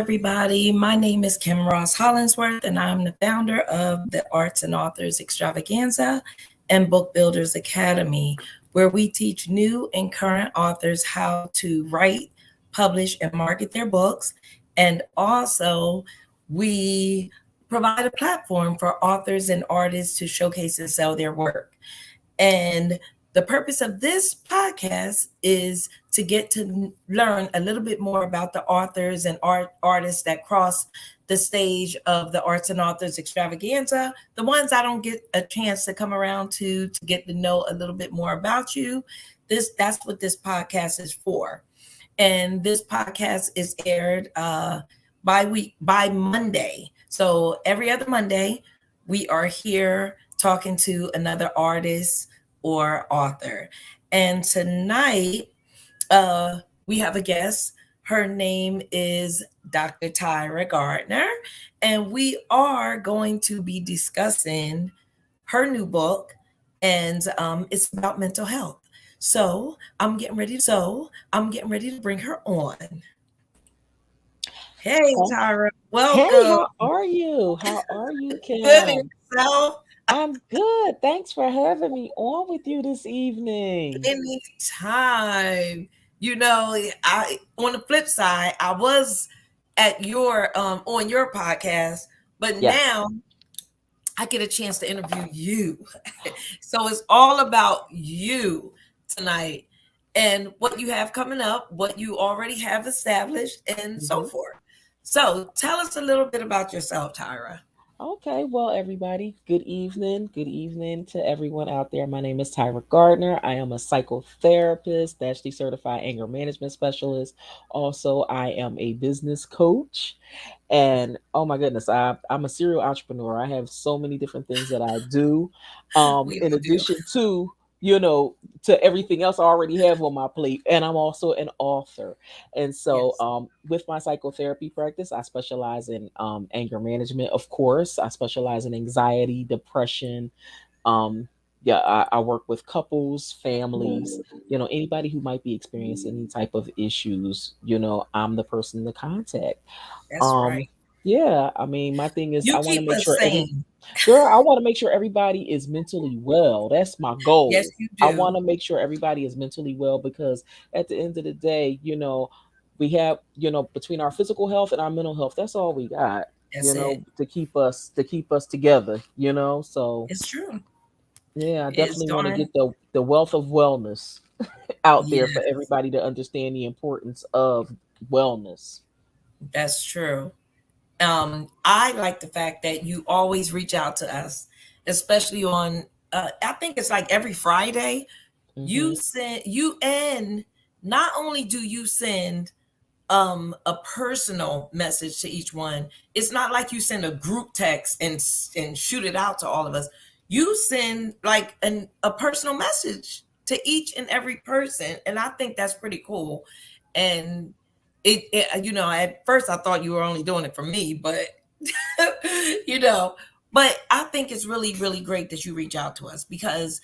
everybody. My name is Kim Ross-Hollingsworth, and I'm the founder of the Arts and Authors Extravaganza and Book Builders Academy, where we teach new and current authors how to write, publish, and market their books. And also, we provide a platform for authors and artists to showcase and sell their work. And the purpose of this podcast is to get to learn a little bit more about the authors and artists that cross the stage of the Arts and Authors Extravaganza, the ones I don't get a chance to come around to get to know a little bit more about you. That's what this podcast is for. And this podcast is aired by Monday. So every other Monday, we are here talking to another artist or author. And tonight, we have a guest. Her name is Dr. Tyra Gardner, and we are going to be discussing her new book, and it's about mental health. So I'm getting ready to bring her on. Hey, Oh, Tyra, hey, welcome. how are you? How are you, Good and Kim? yourself. I'm good. Thanks for having me on with you this evening. Anytime. I on the flip side, I was at your on your podcast, but Yes. now I get a chance to interview you. So it's all about you tonight and what you have coming up, what you already have established, and so hmm forth. So tell us a little bit about yourself, Tyra. Okay, well, everybody, good evening. Good evening to everyone out there. My name is Tyra Gardner. I am a psychotherapist, nationally certified anger management specialist. Also, I am a business coach. And oh my goodness, I'm a serial entrepreneur. I have so many different things that I do. We In all do. addition to, to everything else I already have on my plate. And I'm also an author. And so Yes. with my psychotherapy practice, I specialize in anger management, of course. I specialize in anxiety, depression. Um, yeah, I work with couples, families, anybody who might be experiencing any type of issues, I'm the person to contact. That's Um, right. yeah, I mean, my thing is, You keep us sane. girl, I want to make sure everybody is mentally well. That's my goal. Yes, you I do. want to make sure everybody is mentally well because at the end of the day, we have, between our physical health and our mental health, that's all we got, That's it. to keep us together, So It's true. yeah, I It's definitely want to darn. get the wealth of wellness out there for Yes, everybody to understand the importance of wellness. that's true. I like the fact that you always reach out to us, especially on. I think it's like every Friday. hmm And not only do you send a personal message to each one. It's not like you send a group text and shoot it out to all of us. You send like a personal message to each and every person, and I think that's pretty cool. And at first I thought you were only doing it for me, but you know, but I think it's really, really great that you reach out to us because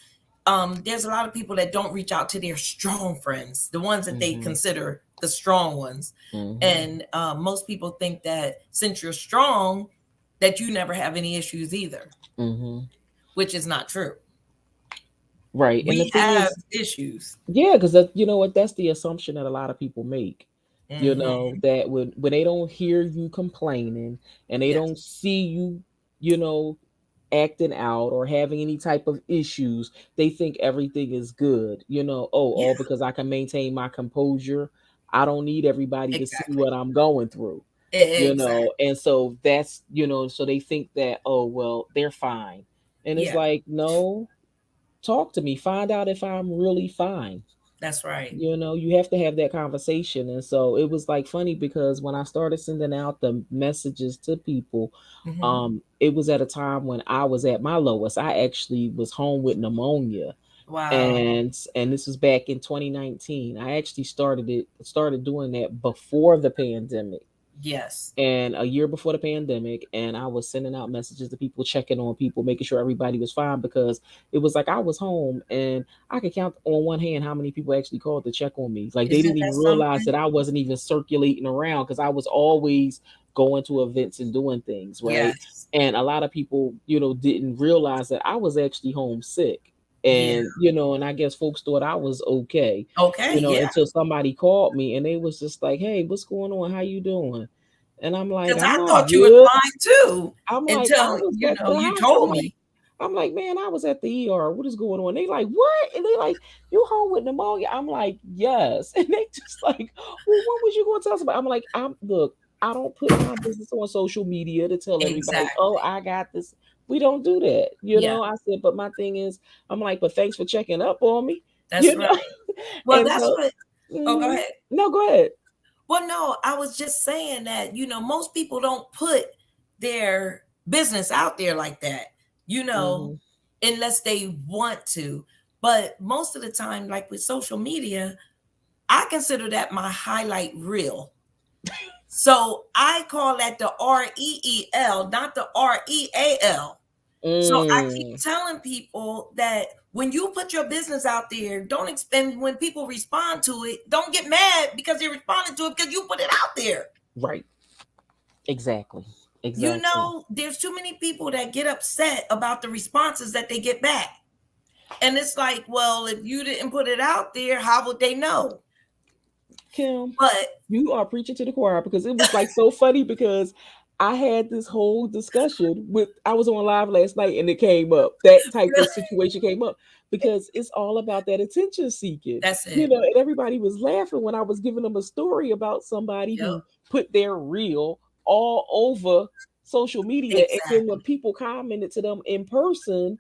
there's a lot of people that don't reach out to their strong friends, the ones that they hmm consider the strong ones. hmm And most people think that since you're strong, that you never have any issues either, hmm which is not true. Right. And the We thing have is, issues. yeah, because that you know what, that's the assumption that a lot of people make. Hmm. That when they don't hear you complaining and they don't Yes. see you, you know, acting out or having any type of issues, they think everything is good. Oh, Yeah. all because I can maintain my composure. I don't need everybody to see Exactly. what I'm going through. Exactly. And so that's, so they think that, oh, well, they're fine. And it's Yeah. like, no, talk to me, find out if I'm really fine. That's right. You have to have that conversation. And so it was like funny because when I started sending out the messages to people, Hmm. it was at a time when I was at my lowest. I actually was home with pneumonia. Wow. And this was back in 2019. I actually started doing that before the pandemic. Yes. And a year before the pandemic, and I was sending out messages to people, checking on people, making sure everybody was fine, because it was like I was home and I could count on one hand how many people actually called to check on me. Like they Isn't didn't that even realize something? that I wasn't even circulating around, because I was always going to events and doing things, right? Yes. And a lot of people, didn't realize that I was actually homesick. Yeah. And and I guess folks thought I was okay, Okay. Yeah. until somebody called me and they was just like, "Hey, what's going on? How you doing?" And I'm like, Because I'm I not thought you was good. fine too I'm like, I until, was at the you hospital. told me. I'm like, man, I was at the ER. What is going on? They like, what? And they like, you home with pneumonia? I'm like, yes. And they just like, well, what was you going to tell us about? I'm like, look, I don't put my business on social media to tell everybody, oh, Exactly. I got this. We don't do that. Yeah. I said, but my thing is, I'm like, but thanks for checking up on me, That's you right. know? Well, And that's so, what. Oh, go mhm. ahead. No, go ahead. Well, no, I was just saying that, most people don't put their business out there like that, you know, Hmm. unless they want to. But most of the time, like with social media, I consider that my highlight reel. So I call that the REEL, not the REAL. So I keep Mm, telling people that when you put your business out there, don't expend when people respond to it, don't get mad because they responded to it because you put it out there. right. Exactly. Exactly. There's too many people that get upset about the responses that they get back. And it's like, well, if you didn't put it out there, how would they know? Kim, But you are preaching to the choir, because it was like so funny, because I had this whole discussion with I was on live last night and it came up. That type of really, situation came up, because it's all about that attention seeking. that's it. And everybody was laughing when I was giving them a story about somebody Yep. who put their reel all over social media. And then when Exactly. people commented to them in person,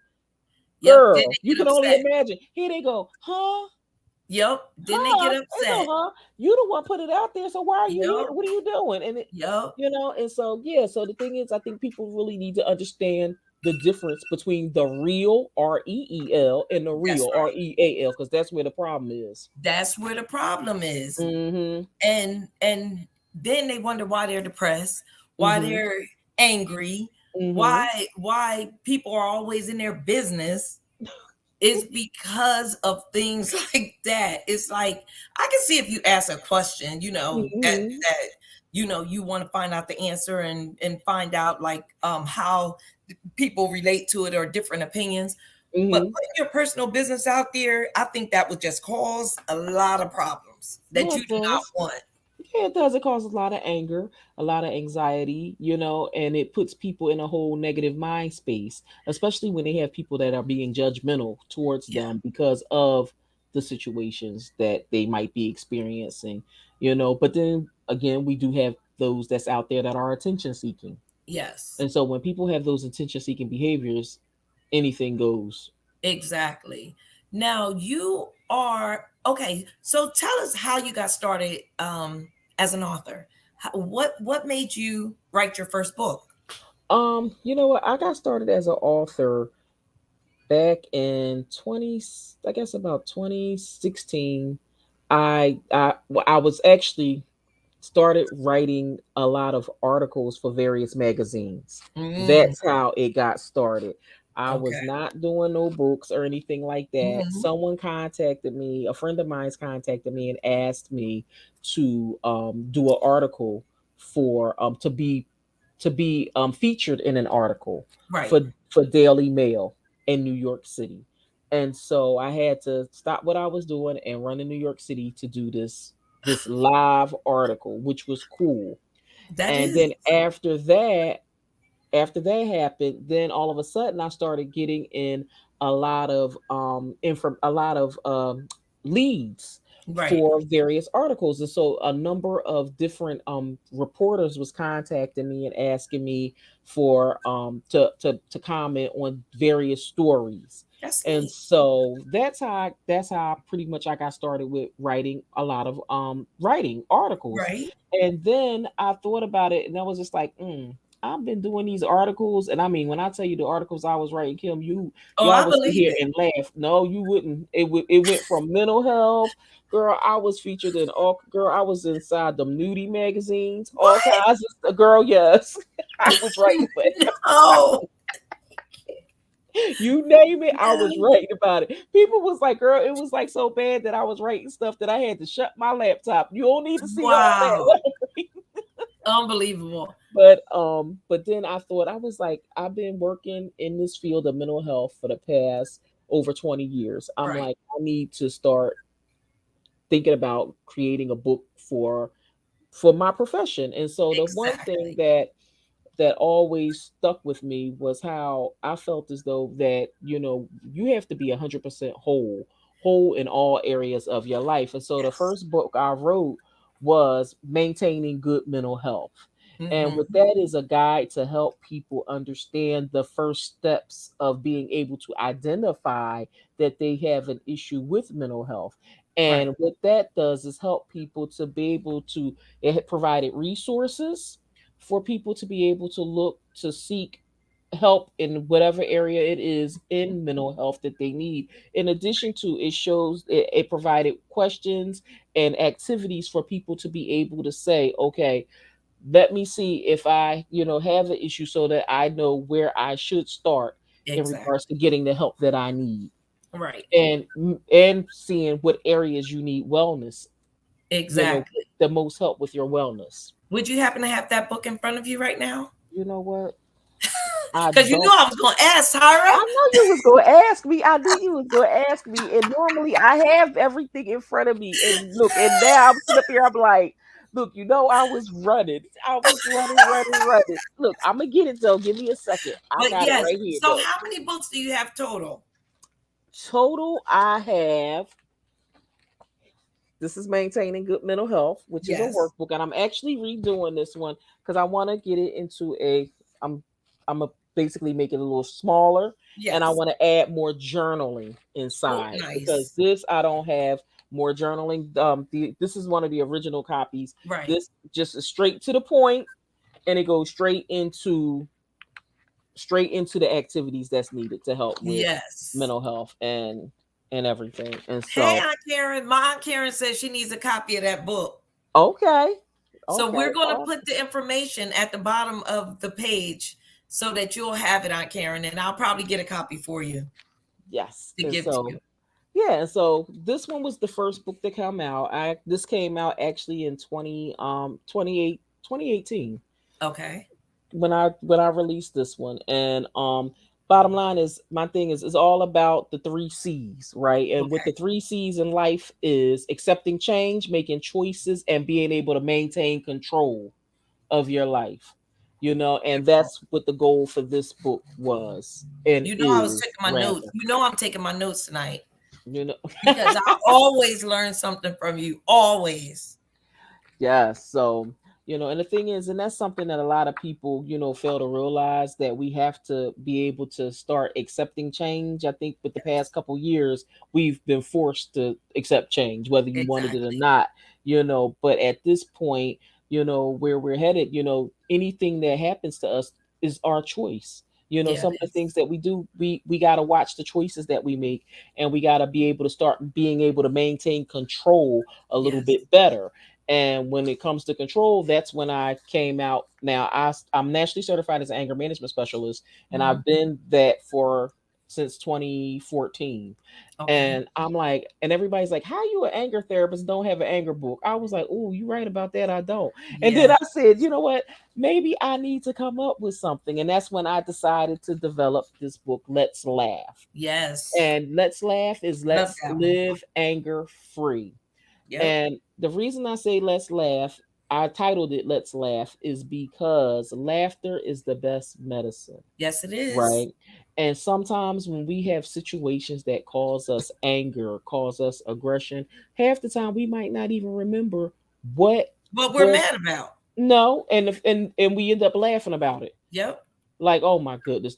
Yep. Then girl, they you get can only upset. imagine. Here they go, huh? Yep. Then they Huh? get Ain't no upset. huh. You the one put it out there, so why are you here? Yep. What are you doing? And Yep. and so yeah, so the thing is, I think people really need to understand the difference between the real REEL and the That's real right. REAL, because that's where the problem is. That's where the problem is. Mm-hmm. And then they wonder why they're depressed, why Mm-hmm. they're angry, Mm-hmm. why people are always in their business. Is because of things like that. It's like I can see if you ask a question, Mm-hmm. that you want to find out the answer and find out like how people relate to it or different opinions. But Mm-hmm. putting your personal business out there, I think that would just cause a lot of problems that Yeah, you it do not does. want. Yeah, it does. It causes a lot of anger, a lot of anxiety, and it puts people in a whole negative mind space, especially when they have people that are being judgmental towards Yeah. them because of the situations that they might be experiencing, But then again, we do have those that's out there that are attention seeking. Yes. And so when people have those attention seeking behaviors, anything goes. Exactly. Now you are okay. So tell us how you got started as an author. What made you write your first book? You know what? I got started as an author back in 20, I guess about 2016. I was actually started writing a lot of articles for various magazines. Mm, That's how it got started. I was okay. not doing no books or anything like that. Hmm. Someone contacted me, a friend of mine's contacted me and asked me to do an article for to be featured in an article Right. for Daily Mail in New York City. And so I had to stop what I was doing and run to New York City to do this live article, which was cool. That And is then after that happened, then all of a sudden I started getting in a lot of leads right. for various articles. And so a number of different reporters was contacting me and asking me for to comment on various stories. That's And neat. so that's how pretty much I got started with writing a lot of writing articles. Right. And then I thought about it and I was just like, I've been doing these articles, and I mean, when I tell you the articles I was writing, Kim, Oh, y'all I would sit believe here it. and laugh. No, you wouldn't. It went from mental health, girl. I was featured in all. Girl, I was inside the nudie magazines, all What? kinds of stuff. Girl, yes, I was writing for No. you name it. I was No. writing about it. People was like, girl, it was like so bad that I was writing stuff that I had to shut my laptop. You don't need to see all Wow. that. Unbelievable. But then I thought, I was like, I've been working in this field of mental health for the past over 20 years. I'm Right. like, I need to start thinking about creating a book for my profession. And so the one thing Exactly. that always stuck with me was how I felt as though that, you have to be 100% whole in all areas of your life. And so the Yes. first book I wrote was Maintaining Good Mental Health. And Hmm. what that is, a guide to help people understand the first steps of being able to identify that they have an issue with mental health. Right. And what that does is help people to be able to, it had provided resources for people to be able to look to seek help in whatever area it is in mental health that they need. In addition to, it provided questions and activities for people to be able to say, okay, let me see if I, have an issue so that I know where I should start in Exactly. regards to getting the help that I need, Right. and seeing what areas you need wellness, Exactly. the most help with your wellness. Would you happen to have that book in front of you right now? You know what? I Because you knew don't. I was going to ask, Tyra. I know you was gonna ask me. I knew you was gonna ask me. And normally I have everything in front of me. And look, and now I'm sitting up here, I'm like, look, I was running. I was running, running, running. Look, I'm gonna get it though. Give me a second. I But got it yes. right here So, though. how many books do you have total? Total, I have, this is Maintaining Good Mental Health, which is a Yes. workbook, and I'm actually redoing this one because I want to get it into I'm I'm a basically make it a little smaller, and I Yes. want to add more journaling Oh, inside because nice. this I don't have more journaling. This is one of the original copies. Right. This just is straight to the point, and it goes straight into the activities that's needed to help with Yes. mental health and everything. And Hey, so, Aunt Karen. My Aunt Karen says she needs a copy of that book. okay, So okay, we're going to put awesome. the information at the bottom of the page so that you'll have it, Aunt Karen, and I'll probably get a copy for you Yes. to And give to so, you. yeah, and so this one was the first book that came out. This came out actually in 2018 Okay. when I released this one. And bottom line is, my thing is all about the 3 C's, right? And what Okay. the 3 C's in life is: accepting change, making choices, and being able to maintain control of your life. And Beautiful. that's what the goal for this book was and You know, I was is, taking my notes. rather. You know, I'm taking my notes tonight You know. because I always learn something from you. Always. Yeah. So, and the thing is, and that's something that a lot of people, fail to realize, that we have to be able to start accepting change. I think with the past couple years, we've been forced to accept change, whether you wanted it or Exactly. not, but at this point, where we're headed, anything that happens to us is our choice. Yeah, Some it of the is. things that we do, we got to watch the choices that we make, and we got to be able to start being able to maintain control a little Yes. bit better. And when it comes to control, that's when I came out. Now I'm nationally certified as an anger management specialist, and Mhm. I've been that for since 2014. Okay. And I'm like, and everybody's like, "How you an anger therapist don't have an anger book?" I was like, "Oh, you right about that. I don't." And then Yeah. I said, "You know what? Maybe I need to come up with something." And that's when I decided to develop this book, Let's Laugh. Yes. And Let's Laugh is Love Let's that one. Live Anger Free. Yep. And the reason I say let's laugh, I titled it Let's Laugh, is because laughter is the best medicine, Yes, it is. right? And sometimes when we have situations that cause us anger, cause us aggression, half the time we might not even remember what What we're was mad about. no, and we end up laughing about it. Yep. Like, oh my goodness,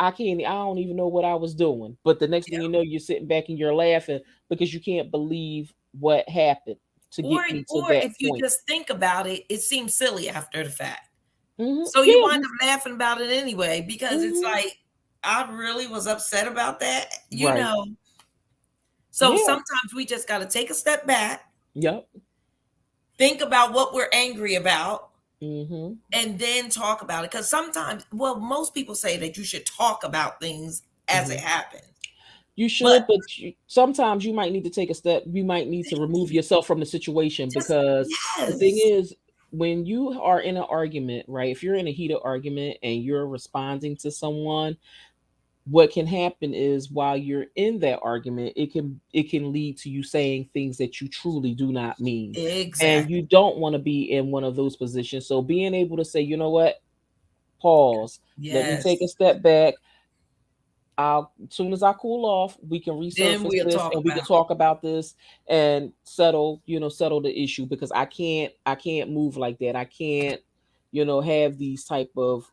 I don't even know what I was doing. But the next thing you Yep. know, you're sitting back and you're laughing because you can't believe what happened to Or get me to or that if you point. just think about it, it seems silly after the fact. So you Yeah. wind up laughing about it anyway, because it's Hmm. like, I really was upset about that, Right. So Yeah. sometimes we just got to take a step back, Yep. think about what we're angry about, Hmm. and then talk about it. Because sometimes, well, most people say that you should talk about things as it Hmm. happens. You But should, but sometimes you might need to take a step. You might need to remove yourself from the situation just, because the thing yes, is, when you are in an argument, right? If you're in a heated argument and you're responding to someone, what can happen is while you're in that argument, it can lead to you saying things that you truly do not mean, and you exactly. don't want to be in one of those positions. So being able to say, you know what, pause, let me take a Yes. step back. I'll, as soon as I cool off, we can Then resurface we'll this talk and we can about talk about this and settle, settle the issue because I can't move like that. I can't, have these type of,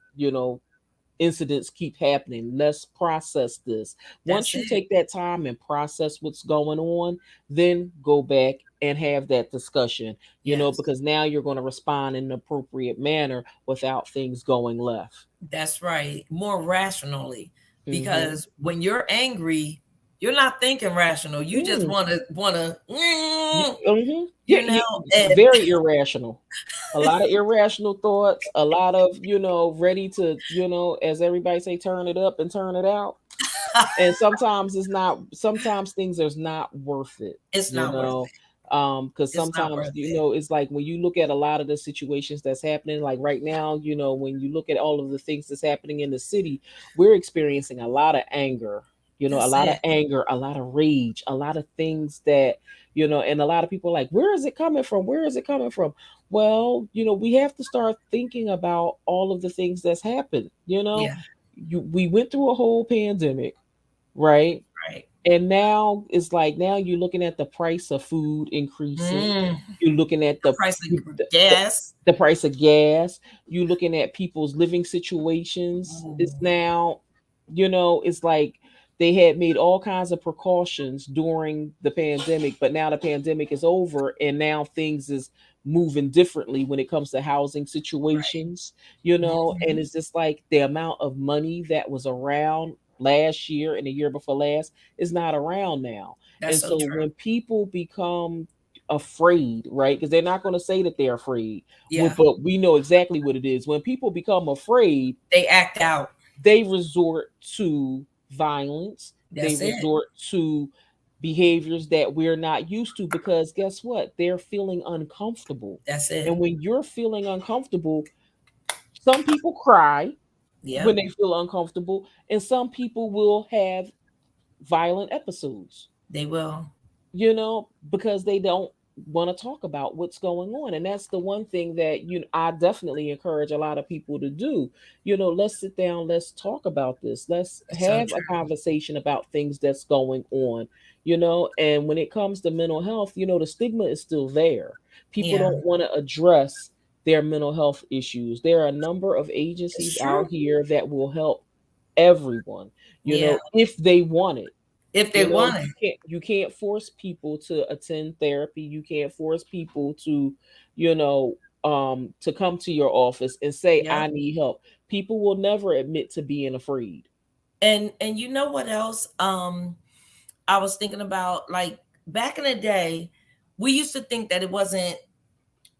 incidents keep happening. Let's process this. That's Once you it. take that time and process what's going on, then go back and have that discussion, Yes. because now you're going to respond in an appropriate manner without things going left. That's right. More rationally. Mm-hmm. Because when you're angry, you're not thinking rational. You just wanna Yeah, you know, and very irrational. A lot of irrational thoughts, a lot of, ready to, as everybody say, turn it up and turn it out. And sometimes things are not worth it, it's you not worth know. it. Because It's not sometimes, worth it. it's like when you look at a lot of the situations that's happening, like right now, when you look at all of the things that's happening in the city, we're experiencing a lot of anger, a That's lot of it. anger, a lot of rage, a lot of things that, and a lot of people are like, where is it coming from? Where is it coming from? Well, we have to start thinking about all of the things that's happened, Yeah. we went through a whole pandemic, right? Right. And now it's like now you're looking at the price of food increasing. The You're looking at the price the, of the, gas. the price of gas. You're looking at people's living situations. It's Ooh, now, it's like they had made all kinds of precautions during the pandemic, but now the pandemic is over and now things is moving differently when it comes to housing right. situations, and Mhm. it's just like the amount of money that was around last year and the year before last is not around now. That's And so so true. when people become afraid, right? Because they're not going to say that they're afraid, Yeah. but we know exactly what it is. When people become afraid, They act out. they resort to violence, they That's it. resort to behaviors that we're not used to because guess what? They're feeling uncomfortable. That's And it. when you're feeling uncomfortable, some people cry when Yep. they feel uncomfortable, and some people will have violent episodes, They will. because they don't want to talk about what's going on. And that's the one thing that I definitely encourage a lot of people to do. Let's sit down, let's talk about this, let's It's so have a true. conversation about things that's going on. And when it comes to mental health, the stigma is still there. People Yeah. don't want to address their mental health issues. There are a number of It's agencies out true. here that will help everyone, Yeah. if they want it. If they want it. You can't force people to attend therapy. You can't force people to, to come to your office and say, Yep. I need help. People will never admit to being afraid. And you know what else? I was thinking about, like, back in the day, we used to think that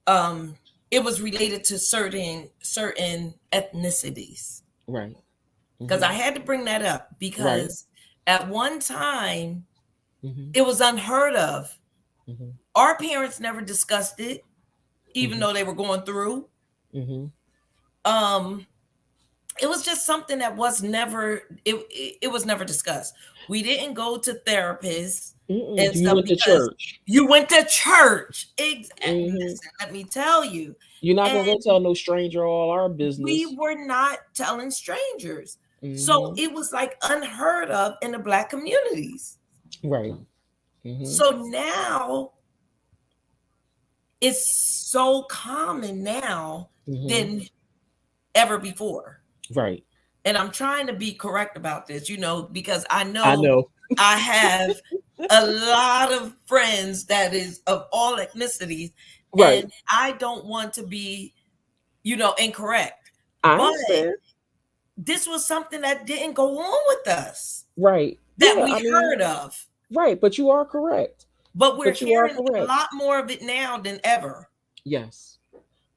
um it was related to certain ethnicities. Right. Because Hmm. I had to bring that up, Right. because at one time Hmm. it was unheard of. Hmm. Our parents never discussed it, even Hmm. though they were going through. Hmm. Um, it was just something that was never it was never discussed. We didn't go to therapists Mm-mm. and You stuff went to because church. you went to church. Hmm. Listen, let me tell you. You're not And gonna go tell no stranger all our we business. were not telling strangers. So Hmm. it was like unheard of in the Black communities. Right. Hmm. So now it's so common now Hmm. than ever before. Right. And I'm trying to be correct about this, because I I know know. I have a lot of friends that is of all ethnicities, Right. and I don't want to be, incorrect. I but understand. this was something that didn't go on with us Right. that Yeah, we I mean, heard of. right, but you are correct. But we're But you are hearing a correct. lot more of it now than ever. Yes.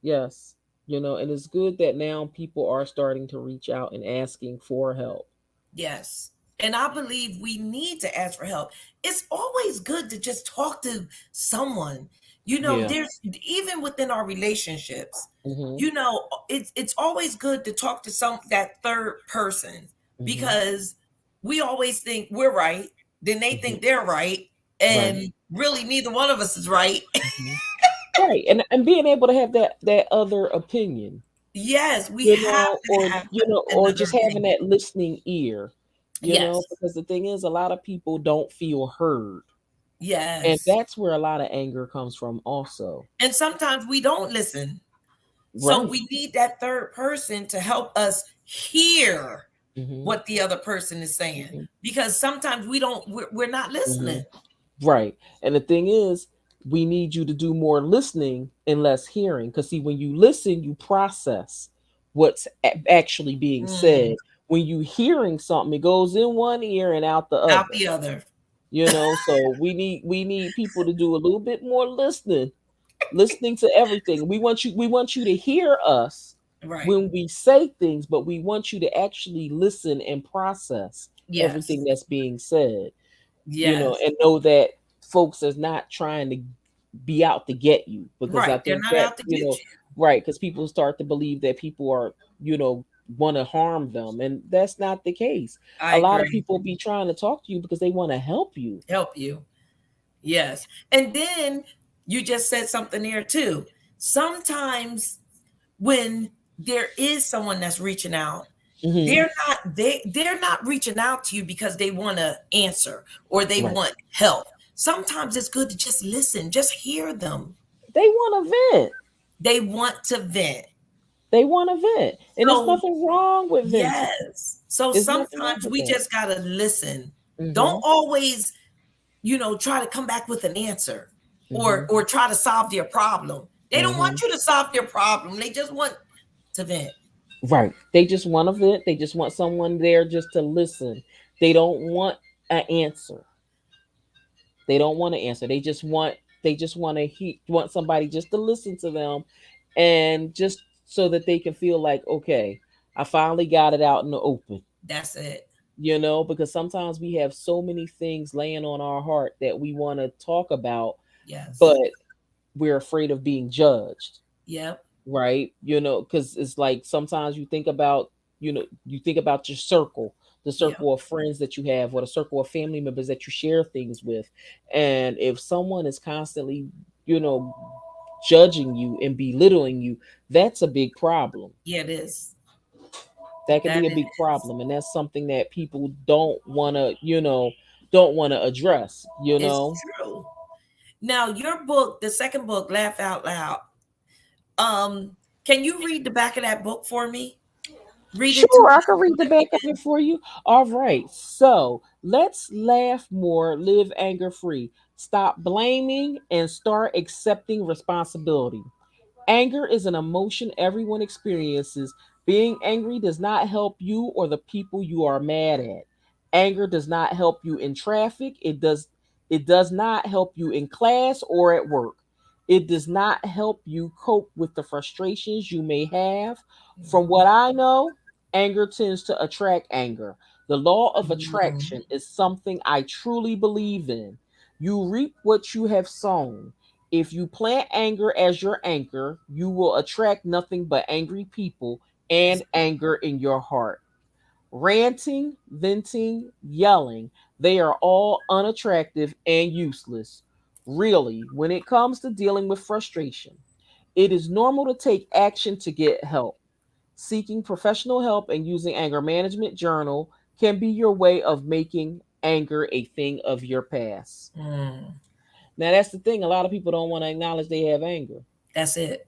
Yes. And it's good that now people are starting to reach out and asking for help. Yes. And I believe we need to ask for help. It's always good to just talk to someone. Yeah. There's even within our relationships, Mhm. it's always good to talk to that third person Mhm. because we always think we're right, then they Mhm. think they're right, Right. and really neither one of us is right. Mhm. Right. And being able to have that other opinion, Yes, we have to or have or another just having opinion. that listening ear, Yes. because the thing is a lot of people don't feel heard. And Yes. that's where a lot of anger comes from also. And sometimes we don't listen. So Right. we need that third person to help us hear Mhm. what the other person is saying Mhm. because sometimes we're not listening. Mhm. Right. And the thing is, we need you to do more listening and less hearing. Because, see, when you listen, you process what's actually being Mm, said. When you hearing something, it goes in one ear and out the out other. the other. So we need people to do a little bit more listening to everything. We want you to hear us Right. when we say things, but we want you to actually listen and process Yes. everything that's being said, Yes. and know that folks is not trying to be out to get you, because I Right. They're think not that, out to get you. right, because people start to believe that people are, want to harm them, and that's not the case. I A lot of agree. people be trying to talk to you because they want to help you. Help you. Yes. And then you just said something there too. Sometimes when there is someone that's reaching out, Hmm. they're not reaching out to you because they want to answer or they Right. want help. Sometimes it's good to just listen, just hear them. They want to vent. They want to vent. They want to vent, and there's So nothing wrong with venting. yes. So There's nothing wrong sometimes with we that. just gotta listen. Don't Hmm. always, try to come back with an answer or Hmm. or try to solve their problem. They don't want Hmm. you to solve their problem. They just want to vent. Right. They just want to vent. They just want someone there just to listen. They don't want an answer. They don't want to answer. They just want to want somebody just to listen to them, and just so that they can feel like, okay, I finally got it out in the open. That's it. Because sometimes we have so many things laying on our heart that we want to talk about, but Yes. we're afraid of being judged. Yep. Right? Because it's like sometimes you think about your circle, the Yep. circle of friends that you have, or the circle of family members that you share things with. And if someone is constantly, you know, judging you and belittling you, that's a big problem. Yeah, it is. That can That be a it big is. problem. And that's something that people don't want to address, It's true. Now, your book, the second book, Laugh Out Loud. Can you read the back of that book for me? Read it to Sure, I us can so read the that back we of it can. for you. All right. So let's laugh more, live anger free, stop blaming, and start accepting responsibility. Anger is an emotion everyone experiences. Being angry does not help you or the people you are mad at. Anger does not help you in traffic. It does not help you in class or at work. It does not help you cope with the frustrations you may have. From what I know, anger tends to attract anger. The law of Mhm. attraction is something I truly believe in. You reap what you have sown. If you plant anger as your anchor, you will attract nothing but angry people That's and anger in your heart. Ranting, venting, yelling, they are all unattractive and useless. Really, when it comes to dealing with frustration, it is normal to take action to get help. Seeking professional help and using anger management journal can be your way of making anger a thing of your past. Mm, Now that's the thing. A lot of people don't want to acknowledge they have anger. that's it.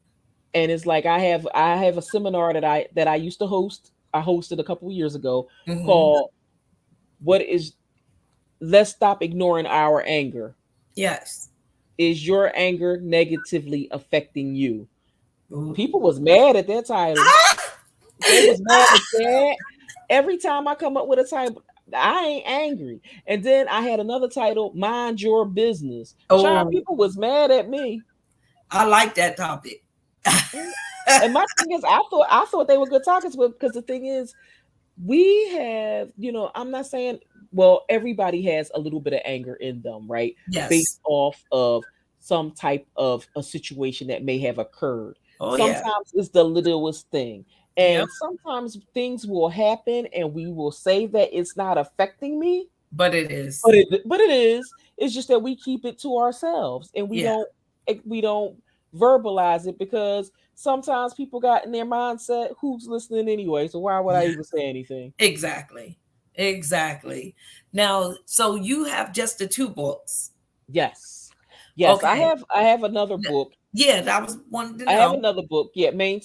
And it's like I have a seminar that I used to host. I hosted a couple of years ago, Hmm. called "What is Let's Stop Ignoring Our Anger." Yes. Is your anger negatively affecting you? Ooh. People was mad at that title. They was mad at that. Every time I come up with a title, I ain't angry. And then I had another title, Mind Your Business. Child, Oh, people was mad at me. I like that topic. Mm. And my thing is, I thought they were good topics, but because the thing is, we have, I'm not saying, well, everybody has a little bit of anger in them, right? Based Yes. off of some type of a situation that may have occurred. Oh, yeah. Sometimes it's the littlest thing. Yep. And sometimes things will happen and we will say that it's not affecting me, But it is. but it is. It's just that we keep it to ourselves and we Yeah. don't verbalize it because sometimes people got in their mindset, who's listening anyway? So why would I Yeah. even say anything? Exactly. Exactly. Now, so you have just the two books. Yes. Yes, I Okay. have I have another book. Yeah, that was wanted to I have know. another book. Yeah, my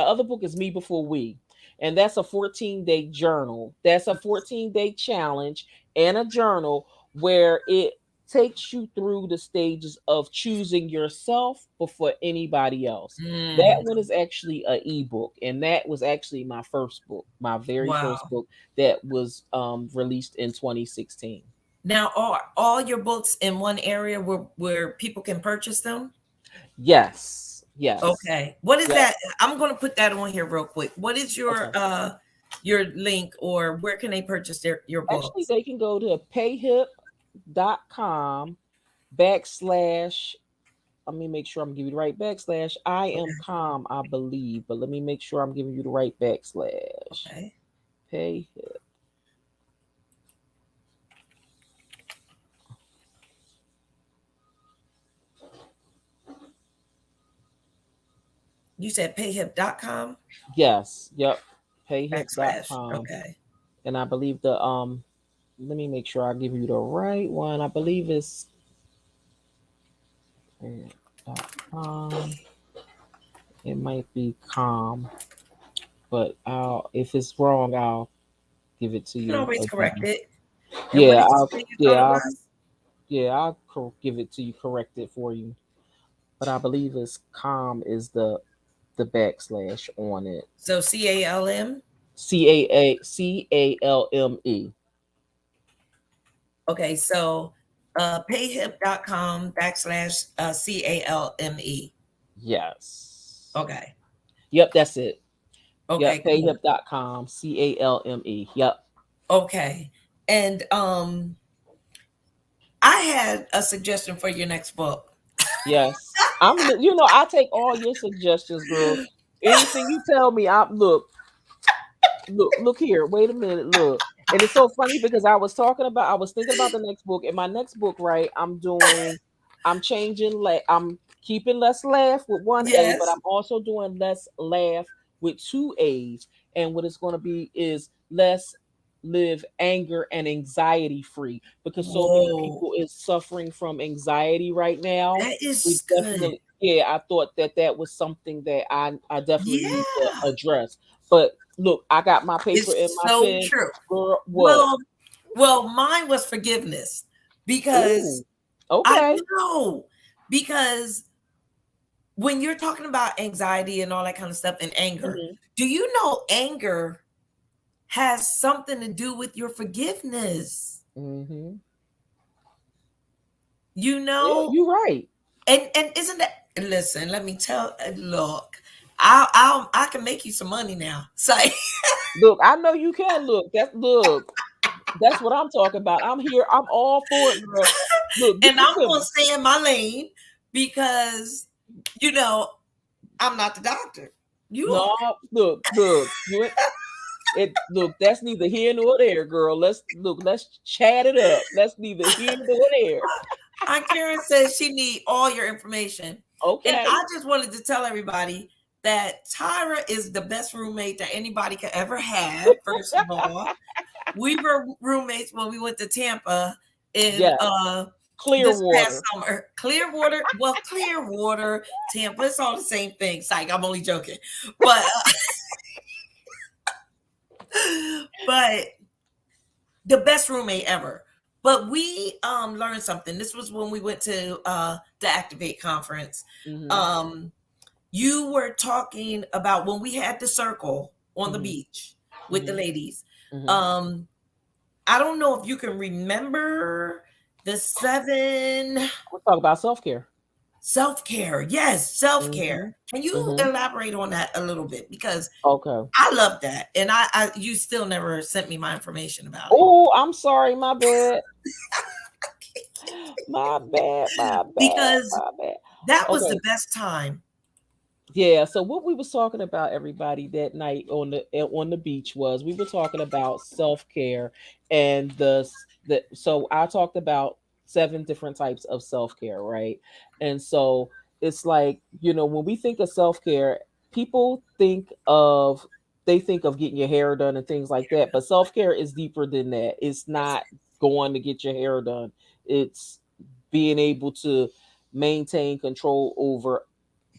other book is Me Before We. And that's a 14-day journal. That's a 14-day challenge and a journal where it takes you through the stages of choosing yourself before anybody else. That Mm, one is actually a ebook, and that was actually my first book, my very first wow. book that was released in 2016. Now, are all your books in one area where people can purchase them? Yes. Yes. Okay. What is Yep. that? I'm going to put that on here real quick. What is Okay. your link, or where can they purchase your Actually, books? they can go to payhip.com backslash. Let me make sure I'm giving you the right backslash. I am Okay. calm, I believe, but let me make sure I'm giving you the right backslash. Okay. Payhip. You said payhip.com Yes. Yep. backslash. Payhip.com. Okay. And I believe let me make sure I give you the right one. I believe it's payhip.com. It might be calm, but if it's wrong, I'll give it to You can you always correct again. it. And what Yeah, did you I'll say you thought yeah, it I'll was? yeah, give it to you, correct it for you. But I believe it's calm is the backslash on it. So CALM. CALME. Okay, so payhip.com backslash CALME. Yes. Okay. Yep, that's it. Yep, Okay, cool. payhip.com, CALME. Yep. Okay. And I had a suggestion for your next book. Yes. I take all your suggestions, girl. Anything you tell me, look here. Wait a minute. Look. And it's so funny because I was thinking about the next book. In my next book, right, I'm changing, I'm keeping less laugh with one A, but Yes. I'm also doing less laugh with two A's. And what it's going to be is less live anger and anxiety free because so many Whoa. people is suffering from anxiety right now. That We is good. definitely, yeah, I thought that was something that I definitely need to Yeah. address. But look, I got my paper in It's my so pen. true. Girl, what? Well, well, mine was forgiveness because Ooh, I okay. know, because when you're talking about anxiety and all that kind of stuff and anger, Hmm. do you know anger has something to do with your forgiveness? Hmm. You Yeah, know, you're right. and isn't that, listen, let me tell, look, I can make you some money now. Say, Look, I know you can. Look. That's what I'm talking about. I'm here. I'm all for it, girl. Look, give and it I'm to gonna me. stay in my lane because you know I'm not the doctor. You are. No, look. You ain't it. Look, that's neither here nor there, girl. Let's chat it up. That's neither here nor there. Aunt Karen says she need all your information. And Okay. I just wanted to tell everybody that Tyra is the best roommate that anybody could ever have, first of all. We were roommates when we went to Tampa in Yes. this past Clearwater. summer. Clearwater, well, Clearwater, Tampa, it's all the same thing. Psych, I'm only joking. But but the best roommate ever. But we learned something. This was when we went to the Activate conference. Hmm. Um, you were talking about when we had the circle. on the Mhm. beach with the Mhm. ladies. Mhm. Um, I don't know if you can remember the seven We'll talk about self-care. self-care. Yes, self-care. Mhm. Can you Mhm. elaborate on that a little bit? Because Okay. I love that. And I you still never sent me my information about it. Oh, I'm sorry. My bad. My bad. My bad. Because My bad. that was the Okay. best time. Yeah, so what we was talking about, everybody, that night on the beach was we were talking about self-care and the so I talked about seven different types of self-care, right? And so it's like, when we think of self-care, people think of getting your hair done and things like that, but self-care is deeper than that. It's Yes. not going to get your hair done. It's being able to maintain control over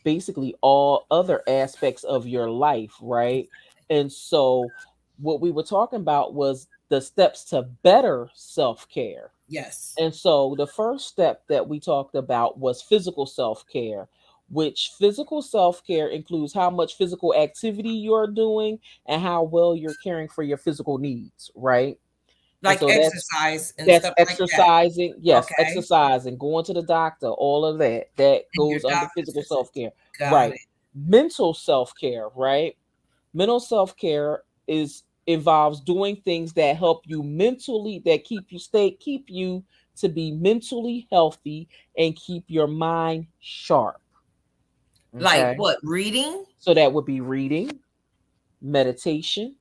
basically all other aspects of your life, right? And so what we were talking about was the steps to better self-care. Yes. And so the first step that we talked about was physical self-care, which physical self-care includes how much physical activity you're doing and how well you're caring for your physical needs, right? And Like so exercise and that's stuff like that. exercising. Yes, Okay. exercising, going to the doctor, all of that And your goes under doctor's physical visits. self-care. Got Right. it. Mental self-care, right? Mental self-care is involves doing things that help you mentally, that keep you to be mentally healthy and keep your mind sharp. Like Okay? what? Reading? So that would be reading, meditation,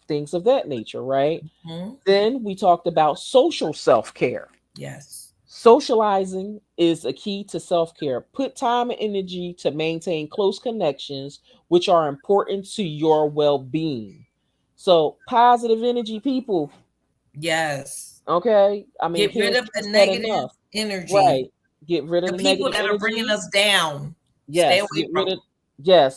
things of that nature, right? Hmm. Then we talked about social self-care. Yes. Socializing is a key to self care. Put time and energy to maintain close connections, which are important to your well being. So, positive energy people, Yes. okay? I mean, Get rid can't of the stress that negative enough. energy. Right. Get rid of The the people negative that are bringing energy. us down. Stay Yes, away from them.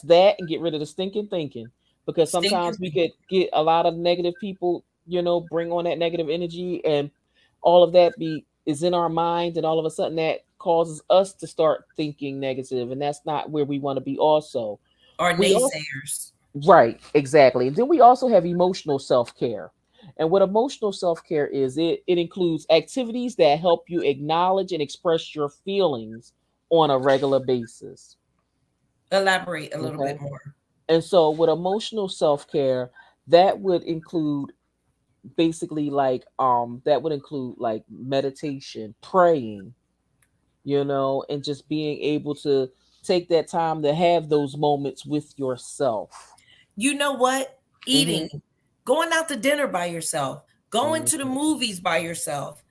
that and get rid of the stinking thinking, because Stinking sometimes we thinking. could get a lot of negative people, bring on that negative energy, and all of that be is in our mind, and all of a sudden that causes us to start thinking negative, and that's not where we want to be. Also, Or we also naysayers. right, exactly. And then we also have emotional self-care. And what emotional self-care is, it includes activities that help you acknowledge and express your feelings on a regular basis. Elaborate a little Okay. bit more. And so with emotional self-care, that would include basically like that would include like meditation, praying, and just being able to take that time to have those moments with yourself. You know what? Mhm. Eating, going out to dinner by yourself, going to the Mhm. movies by yourself,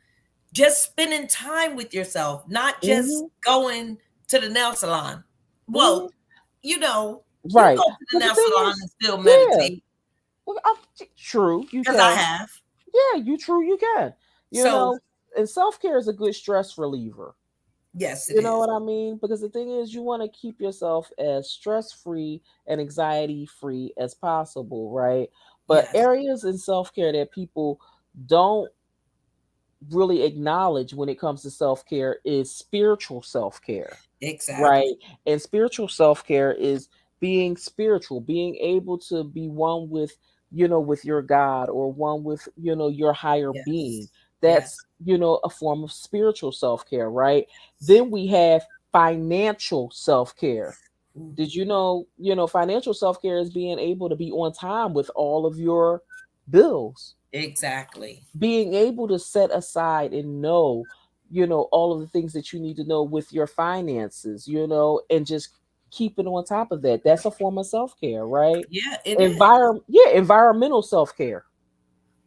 just spending time with yourself, not just Mhm. going to the nail salon. Well, Mhm. you Right. go to the But the nail thing salon is, and still yeah, meditate well, true, you because I can. have. Yeah, you can. You So, know, and self-care is a good stress reliever. yes, it You know is. what I mean? Because the thing is, you want to keep yourself as stress free and anxiety free as possible, right? But Yes, areas in self care that people don't really acknowledge when it comes to self care is spiritual self care, exactly. right? And spiritual self care is being spiritual, being able to be one with, with your God, or one with, your higher being. Yes. That's, Yes. a form of spiritual self care, right? Then we have financial self care. Ooh, Did financial self care is being able to be on time with all of your bills, exactly. being able to set aside and know, all of the things that you need to know with your finances, and just keeping on top of that. That's a form of self-care, right? Yeah, it is. Environmental self-care.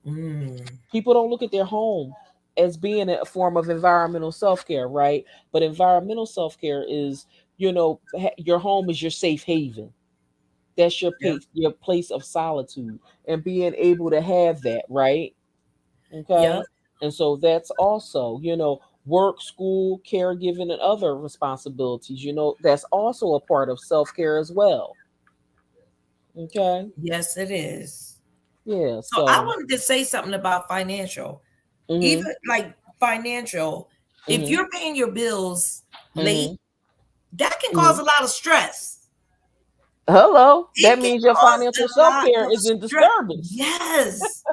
Mm, People don't look at their home as being a form of environmental self-care, right? But environmental self-care is, your home is your safe haven. That's yep. your place of solitude, and being able to have that, right? Yep. Okay. And so that's also, work, school, caregiving, and other responsibilities, that's also a part of self care as well. Okay. Yes, it is. Yeah. So I So, wanted to say something about financial. mm-hmm, Even like financial, if mm-hmm, you're paying your bills late, mm-hmm, that can cause mm-hmm. a lot of stress. Hello. It That can means your cause financial a lot self-care of is in stress. disturbance. Yes.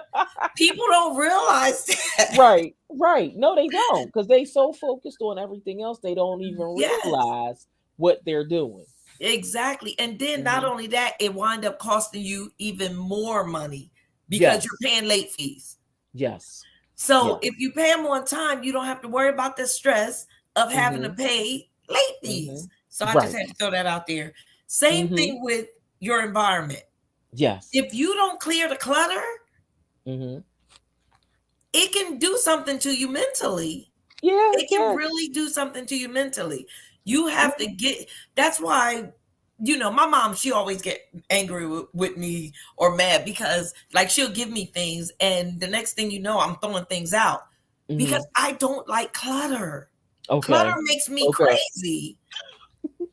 People don't realize that. Right, right. No, they don't, because they so focused on everything else, they don't even Yes. realize what they're doing. Exactly. And then not Hmm. only that, it wind up costing you even more money because you're Yes, paying late fees. yes, So yes. if you pay them on time, you don't have to worry about the stress of having to Hmm. pay late Hmm. fees. So I just Right. had to throw that out there. Same Hmm. thing with your environment. Yes. If you don't clear the clutter, Hmm. it can do something to you mentally. Yeah, It can yeah. really do something to you mentally. You have to Mhm. get, that's why, my mom, she always get angry with me or mad because like she'll give me things and the next thing you know, I'm throwing things out because Mhm. I don't like clutter. Clutter Okay. makes me Okay. crazy.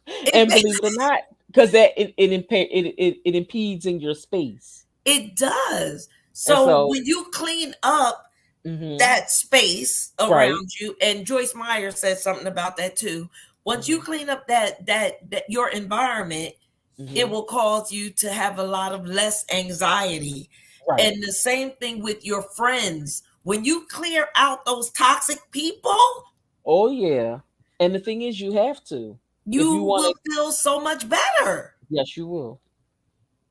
It And believe makes, it or not, because that it impedes in your space. it does. And So so, when you clean up mhm, that space right. around you, and Joyce Meyer said something about that too. Once you Mhm, clean up that your environment, it mhm, will cause you to have a lot of less anxiety. right. And the same thing with your friends. When you clear out those toxic people, Oh yeah. And the thing is, you have to. If you you want will to, feel so much better. yes, you will.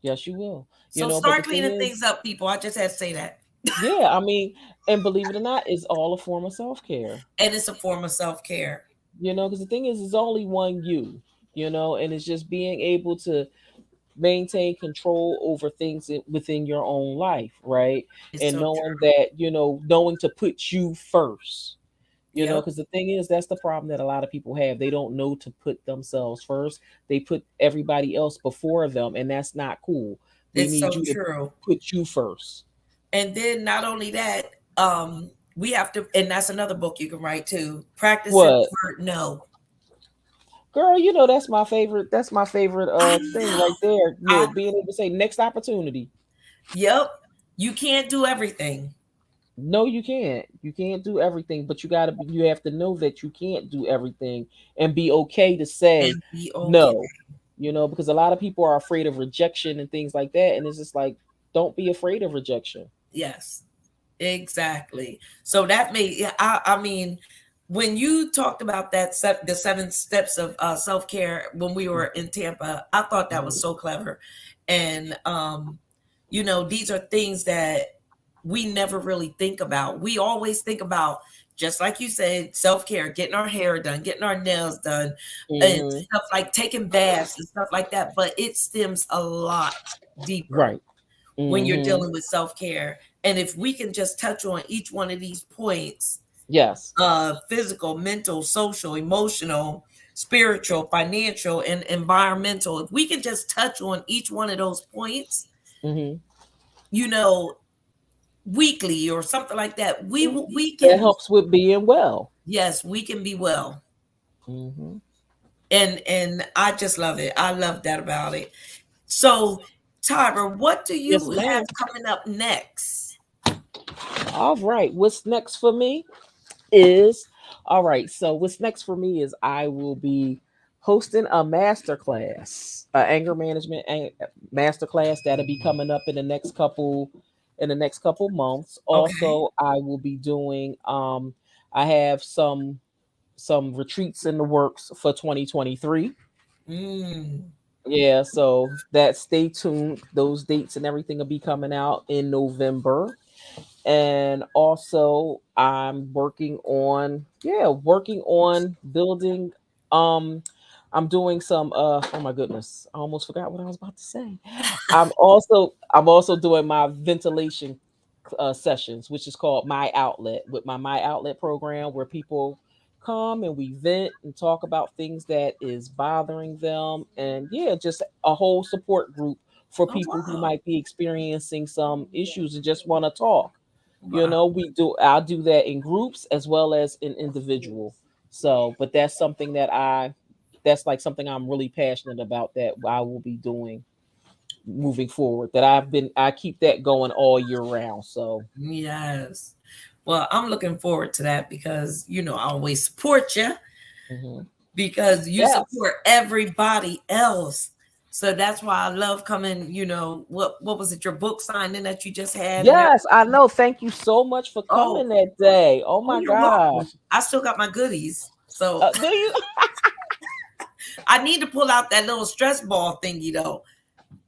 Yes, you will. So But the start thing cleaning is, things up, people. I just had to say that. yeah, I mean, and believe it or not, it's all a form of self-care. And it's a form of self-care. Because the thing is, it's only one you. And it's just being able to maintain control over things within your own life, right? It's And so knowing true. that, knowing to put you first, Yep. because the thing is, that's the problem that a lot of people have. They don't know to put themselves first. They put everybody else before them, and that's not cool. We It's need so you to true. put you first. And then not only that, we have to, and that's another book you can write too. Practicing What? the word no. Girl, that's my favorite I thing know. right there. I Being able to say next opportunity. Yep. You can't do everything No, you can't. You can't do everything, but you have to know that you can't do everything and be okay to say and be okay. no. Because a lot of people are afraid of rejection and things like that, and it's just like, don't be afraid of rejection. Yes. Exactly. So that made, yeah, I mean, when you talked about the 7 steps of self care when we were in Tampa, I thought that was Mhm. so clever. And these are things that we never really think about. We always think about, just like you said, self care, getting our hair done, getting our nails done, and Mhm. stuff like taking baths and stuff like that. But it stems a lot deeper Right. when you're Mhm. dealing with self-care. And if we can just touch on each one of these points, Yes. physical, mental, social, emotional, spiritual, financial, and environmental, if we can just touch on each one of those points, Mhm. you know, weekly or something like that, we That can, helps with being well. yes, we can be well. Mhm. And I just love it. I love that about it. So, Tyra, what do Yes, you have ma'am. coming up next? All right. What's next for me? Is all right. So what's next for me is I will be hosting a master class, anger management master class that'll be coming up in the next couple months. Okay. Also, I will be doing I have some retreats in the works for 2023. Mm. Yeah, so that stay tuned. Those dates and everything will be coming out in November. And also I'm working on building um I'm doing some oh my goodness, I almost forgot what I was about to say. I'm also doing my ventilation sessions, which is called My Outlet, with my Outlet program, where people come and we vent and talk about things that is bothering them, and yeah, just a whole support group for Oh, people who wow. might be experiencing some issues and just want to talk. Wow. I'll do that in groups as well as in individual. So, but that's like something I'm really passionate about, that I will be doing moving forward. I keep that going all year round. So, Yes. Well, I'm looking forward to that because, I always support you mhm. because you Yes. support everybody else. So that's why I love coming, what was it, your book signing that you just had and Yes, I everything. know. Thank you so much for Oh, coming that day. Oh oh, my you're welcome. gosh. I still got my goodies. So Do you? I need to pull out that little stress ball thingy though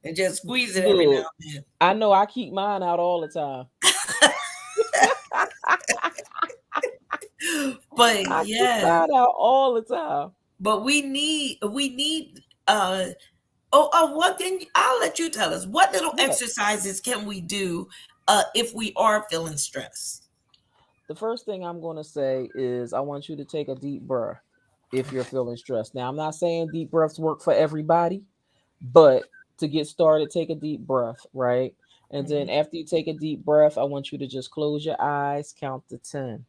and just squeeze it every now Look, and I know I keep mine out all the time. then. But I keep yes, mine out all the time. but we need one thing I'll let you tell us. What little Yeah. exercises can we do if we are feeling stressed? The first thing I'm going to say is I want you to take a deep breath if you're feeling stressed. Now, I'm not saying deep breaths work for everybody, but to get started, take a deep breath, right? And then Mhm. after you take a deep breath, I want you to just close your eyes, count to 10,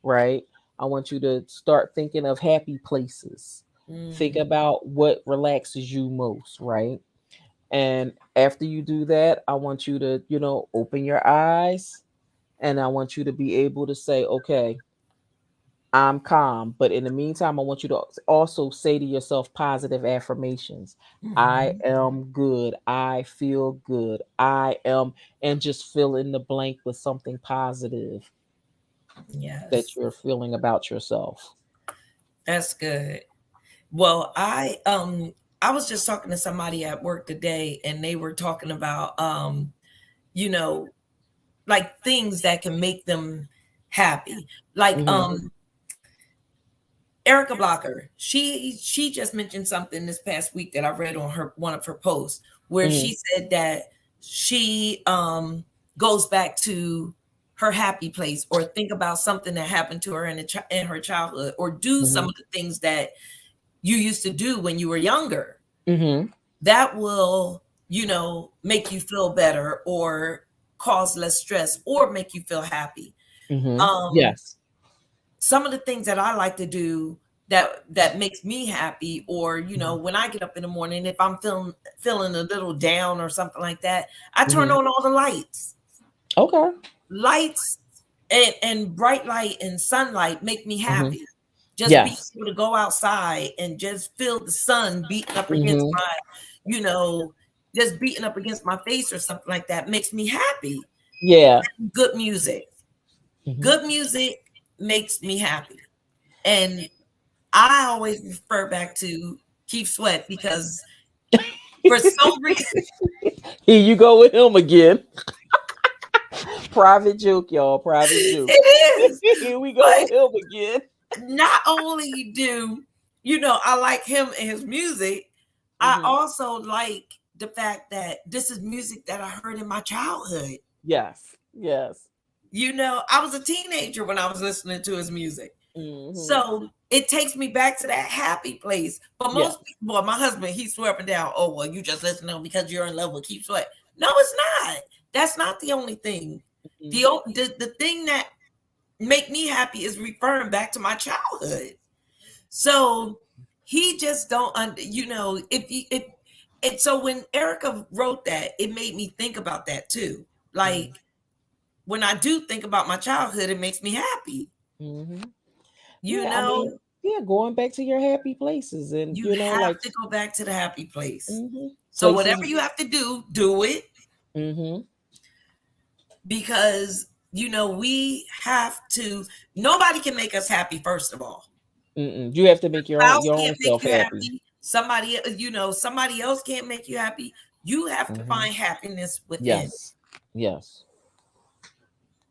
right? I want you to start thinking of happy places. Think Mm, about what relaxes you most, right? And after you do that, I want you to, open your eyes and I want you to be able to say, okay, I'm calm. But in the meantime, I want you to also say to yourself positive affirmations. I mhm. am good. I feel good. I am, and just fill in the blank with something positive that Yes, you're feeling about yourself. that's good. Well, I was just talking to somebody at work today and they were talking about you know, like things that can make them happy. Like Hmm. Erica Blocker, she just mentioned something this past week that I read on her one of her posts where Hmm. she said that she goes back to her happy place or think about something that happened to her in her childhood or do some Hmm. of the things that you used to do when you were younger Hmm. that will make you feel better or cause less stress or make you feel happy. Hmm. um Yes. some of the things that I like to do that makes me happy, or Hmm. when I get up in the morning, if I'm feeling a little down or something like that, I turn Hmm. on all the lights. Okay. Lights and bright light and sunlight make me Hmm. happy. Just being Yes. able to go outside and just feel the sun beating up against Hmm. my, you know, just beating up against my face or something like that makes me happy. Yeah. Good music. Hmm. Good music makes me happy. And I always refer back to Keith Sweat because for some reason Here you go with him again. Private joke, y'all. Private joke. it is. Here we go But with him again. not only do I like him and his music, I Hmm. also like the fact that this is music that I heard in my childhood. Yes. Yes. I was a teenager when I was listening to his music. Hmm. So it takes me back to that happy place. But Yeah. most people, well, my husband, he swear up and down, oh, well, you just listen to him because you're in love with Keith Sweat. No, it's not. That's not the only thing. Hmm. The thing that make me happy is referring back to my childhood. So he just don't, if he, if, and so when Erica wrote that, it made me think about that too. Hmm. Like when I do think about my childhood, it makes me happy. Hmm. You Yeah. I mean, know, yeah, going back to your happy places and, you have like, to go back to the happy place. So whatever places. you have to do it Hmm. because we have to. Nobody can make us happy. First of all, You have to make spouse your can't own make self you happy. happy. Somebody else can't make you happy. You have to Hmm. find happiness within. Yes. Yes.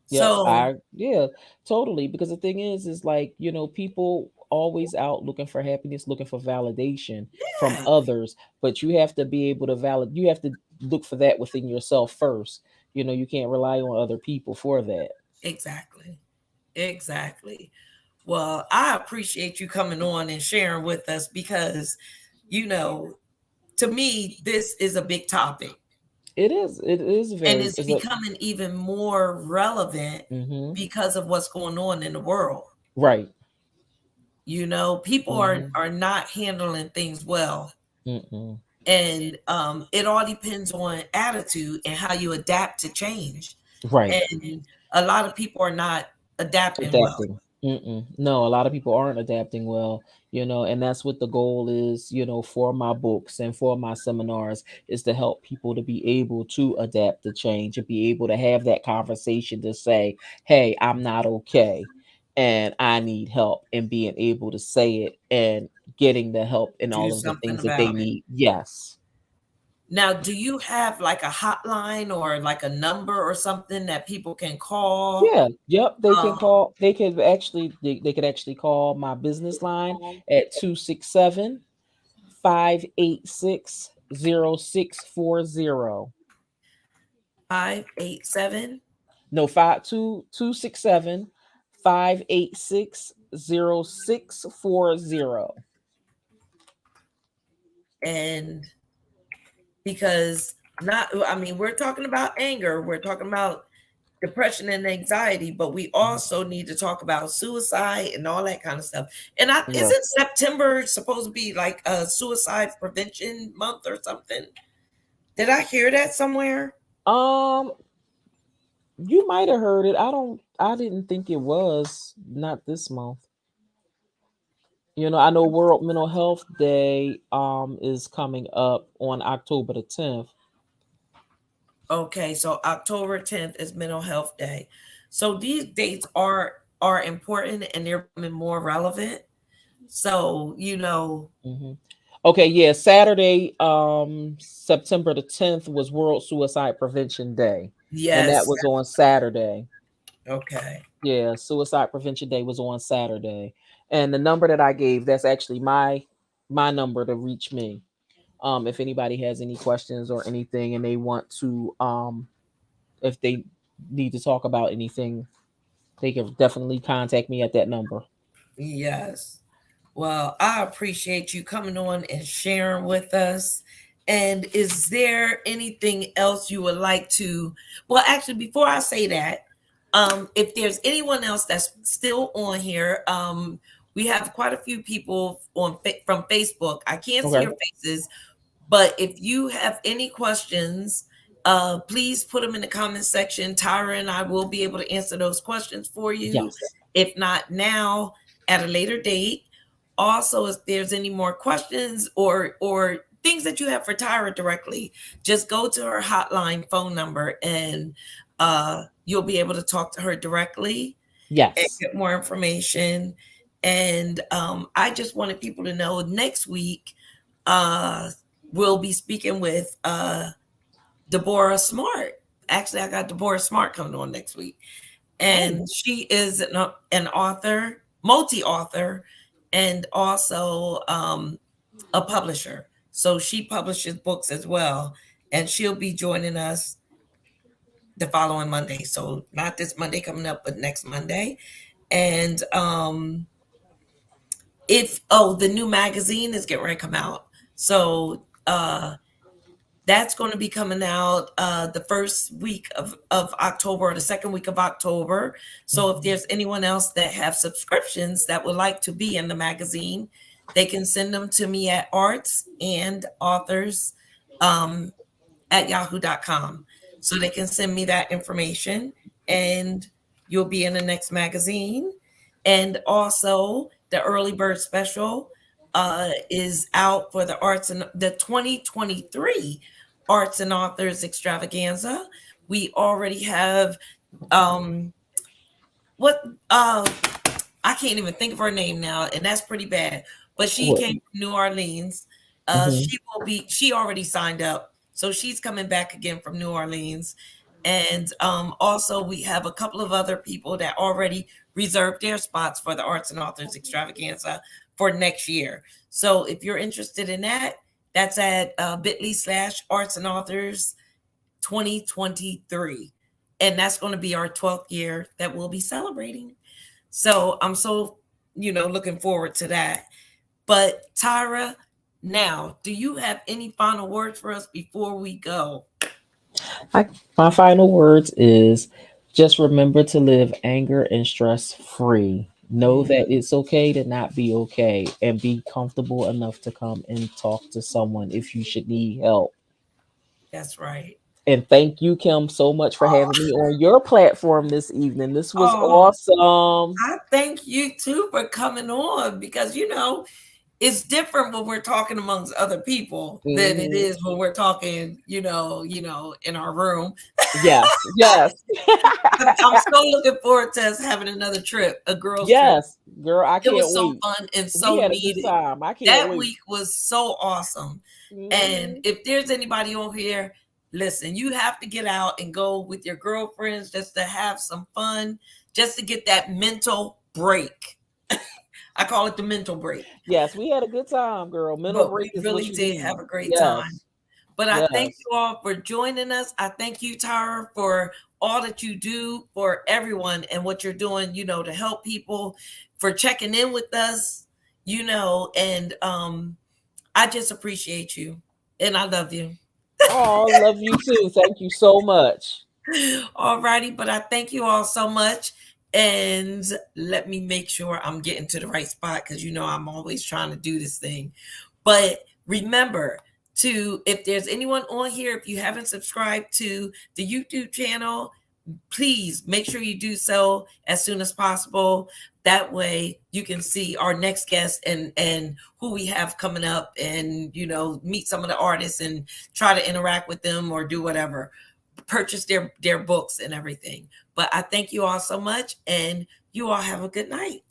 Yep. So Yeah, totally. Because the thing is like, people always out looking for happiness, looking for validation from yeah, others, but you have to be able to you have to look for that within yourself first. You can't rely on other people for that. exactly, exactly. Well, I appreciate you coming on and sharing with us because you know to me, this is a big topic It is and very it's is a becoming even more relevant mhm. because of what's going on in the world. Right. People are Mhm. are not handling things well, Mm-mm. and it all depends on attitude and how you adapt to change. Right. And a lot of people are not adapting well. Adapting. No, a lot of people aren't adapting well, and that's what the goal is, for my books and for my seminars is to help people to be able to adapt to change and be able to have that conversation to say, hey, I'm not okay and I need help, and being able to say it and getting the help and Do all of the something things that they about it. need. Yes. Now, do you have like a hotline or like a number or something that people can call? Yeah, yep. They can Um, call, they could actually call my business line at 267-586-0640. 587. No, 267-586-0640. And because not, I mean, we're talking about anger, we're talking about depression and anxiety, but we Mhm. also need to talk about suicide and all that kind of stuff. And Right. isn't September supposed to be like a suicide prevention month or something? Did I hear that somewhere? Um, you might have heard it. I didn't think it was not this month. I know World Mental Health Day is coming up on October the 10th. Okay, so October 10th is Mental Health Day. So these dates are important and they're becoming more relevant. So, Hmm. Okay, yeah, Saturday, September the 10th was World Suicide Prevention Day, and that yes. was on Saturday. Okay. Yeah, Suicide Prevention Day was on Saturday. And the number that I gave, that's actually my number to reach me. If anybody has any questions or anything and they want to if they need to talk about anything, they can definitely contact me at that number. Yes. Well, I appreciate you coming on and sharing with us. And is there anything else you would like to? Well, actually, before I say that, if there's anyone else that's still on here, we have quite a few people from Facebook. I can't see Okay. your faces, but if you have any questions, please put them in the comment section. Tyra and I will be able to answer those questions for you. Yes. If not now, at a later date. Also, if there's any more questions or things that you have for Tyra directly, just go to her hotline phone number and you'll be able to talk to her directly and Yes. get more information. And I just wanted people to know next week uh, we'll be speaking with Deborah Smart. Actually, I got Deborah Smart coming on next week, Oh, and she is an author, multi-author, and also a publisher. So she publishes books as well, and she'll be joining us the following Monday. So not this Monday coming up, but next Monday. And if the new magazine is getting ready to come out. So that's going to be coming out the first week of October or the second week of October. So if mhm. there's anyone else that have subscriptions that would like to be in the magazine, they can send them to me at arts and authors um, at yahoo.com. So they can send me that information and you'll be in the next magazine. And also, the early bird special is out for the arts and the 2023 Arts and Authors Extravaganza. We already have um, what I can't even think of her name now, and that's pretty bad. But she What? came from New Orleans. Hmm. She already signed up, so she's coming back again from New Orleans. And also, we have a couple of other people that already reserved their spots for the Arts and Authors Extravaganza for next year. So if you're interested in that, that's at bit.ly/Arts and Authors 2023. And that's going to be our 12th year that we'll be celebrating. So I'm so, looking forward to that. But Tyra, now, do you have any final words for us before we go? I, my final words is just remember to live anger and stress free. Know Mm, that it's okay to not be okay and be comfortable enough to come and talk to someone if you should need help. that's right. And thank you, Kim, so much for Oh, having me on your platform this evening. This was oh, awesome. I thank you too for coming on because it's different when we're talking amongst other people than it Mhm. is when we're talking, in our room. Yes, yes. I'm so looking forward to us having another trip, a girls' trip. Yes, girl, I It can't was so wait. fun and We so had a good needed. time. I can't That wait. week was so awesome. And Mhm. if there's anybody on here, listen, you have to get out and go with your girlfriends just to have some fun, just to get that mental break. I call it the mental break. Yes, we had a good time, girl. Mental But break we is what really you did have need. a great time. Yes, But I thank yes. you all for joining us. I thank you, Tyra, for all that you do for everyone and what you're doing, to help people, for checking in with us, and I just appreciate you and I love you. Oh, love you too. Thank you so much. All righty, but I thank you all so much. And let me make sure I'm getting to the right spot because I'm always trying to do this thing. But remember if there's anyone on here, if you haven't subscribed to the YouTube channel, please make sure you do so as soon as possible. That way you can see our next guest and who we have coming up, and meet some of the artists and try to interact with them or do whatever, purchase their books and everything. But I thank you all so much, and you all have a good night.